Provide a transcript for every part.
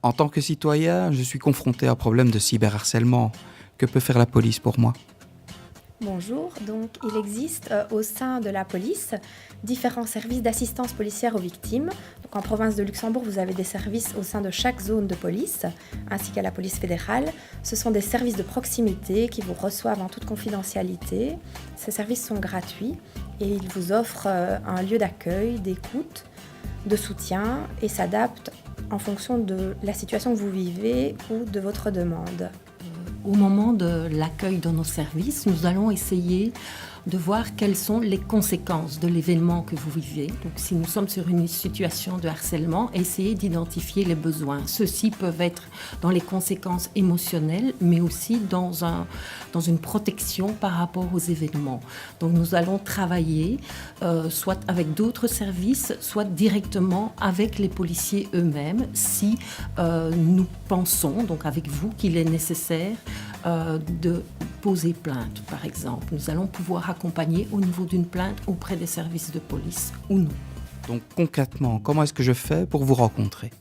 En tant que citoyen, je suis confronté à un problème de cyberharcèlement. Que peut faire la police pour moi ? Bonjour, donc il existe au sein de la police différents services d'assistance policière aux victimes. Donc, en province de Luxembourg, vous avez des services au sein de chaque zone de police, ainsi qu'à la police fédérale. Ce sont des services de proximité qui vous reçoivent en toute confidentialité. Ces services sont gratuits et ils vous offrent un lieu d'accueil, d'écoute, de soutien et s'adaptent en fonction de la situation que vous vivez ou de votre demande. Au moment de l'accueil dans nos services, nous allons essayer de voir quelles sont les conséquences de l'événement que vous vivez. Donc, si nous sommes sur une situation de harcèlement, essayez d'identifier les besoins. Ceux-ci peuvent être dans les conséquences émotionnelles, mais aussi dans une protection par rapport aux événements. Donc, nous allons travailler soit avec d'autres services, soit directement avec les policiers eux-mêmes, si nous pensons, donc avec vous, qu'il est nécessaire de poser plainte, par exemple. Nous allons pouvoir accompagner au niveau d'une plainte auprès des services de police ou non. Donc concrètement, comment est-ce que je fais pour vous rencontrer ?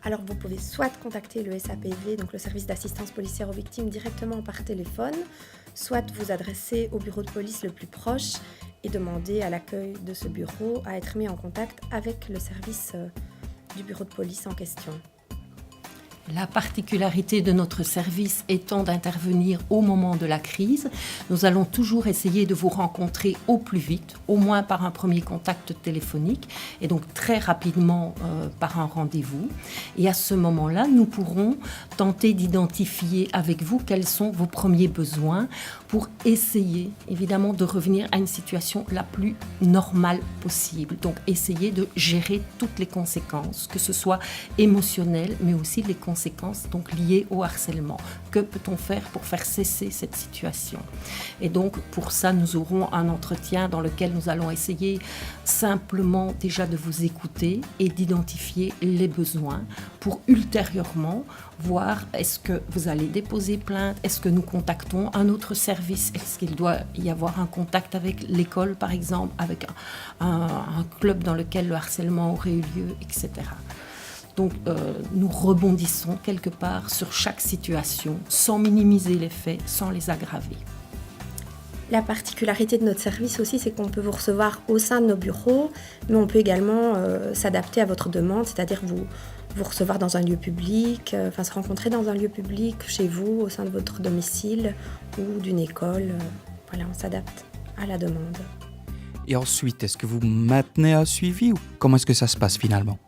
Alors vous pouvez soit contacter le SAPV, donc le service d'assistance policière aux victimes, directement par téléphone, soit vous adresser au bureau de police le plus proche et demander à l'accueil de ce bureau à être mis en contact avec le service du bureau de police en question. La particularité de notre service étant d'intervenir au moment de la crise, nous allons toujours essayer de vous rencontrer au plus vite, au moins par un premier contact téléphonique et donc très rapidement par un rendez-vous. Et à ce moment-là, nous pourrons tenter d'identifier avec vous quels sont vos premiers besoins pour essayer évidemment de revenir à une situation la plus normale possible. Donc essayer de gérer toutes les conséquences, que ce soit émotionnelles mais aussi les conséquences donc liées au harcèlement. Que peut-on faire pour faire cesser cette situation ? Et donc pour ça, nous aurons un entretien dans lequel nous allons essayer simplement déjà de vous écouter et d'identifier les besoins pour ultérieurement voir est-ce que vous allez déposer plainte, est-ce que nous contactons un autre service, est-ce qu'il doit y avoir un contact avec l'école par exemple, avec un club dans lequel le harcèlement aurait eu lieu, etc. Donc nous rebondissons quelque part sur chaque situation sans minimiser les faits, sans les aggraver. La particularité de notre service aussi, c'est qu'on peut vous recevoir au sein de nos bureaux, mais on peut également s'adapter à votre demande, c'est-à-dire vous recevoir dans un lieu public, se rencontrer dans un lieu public, chez vous, au sein de votre domicile ou d'une école. Voilà, on s'adapte à la demande. Et ensuite, est-ce que vous maintenez un suivi ou comment est-ce que ça se passe finalement ?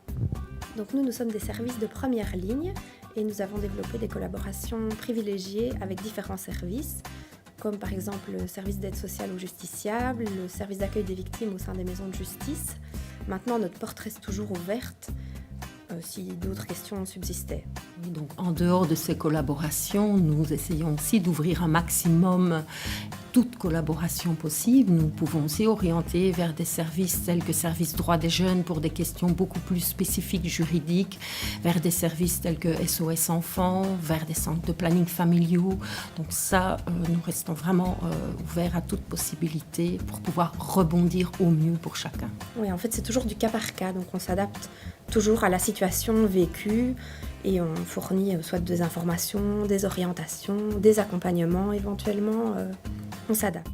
Donc nous sommes des services de première ligne et nous avons développé des collaborations privilégiées avec différents services, comme par exemple le service d'aide sociale aux justiciables, le service d'accueil des victimes au sein des maisons de justice. Maintenant, notre porte reste toujours ouverte si d'autres questions subsistaient. Oui, donc en dehors de ces collaborations, nous essayons aussi d'ouvrir un maximum toute collaboration possible. Nous pouvons aussi orienter vers des services tels que service droits des jeunes pour des questions beaucoup plus spécifiques juridiques, vers des services tels que SOS Enfants, vers des centres de planning familiaux. Donc ça, nous restons vraiment ouverts à toute possibilité pour pouvoir rebondir au mieux pour chacun. Oui, en fait, c'est toujours du cas par cas, donc on s'adapte toujours à la situation vécue et on fournit soit des informations, des orientations, des accompagnements éventuellement. On s'adapte.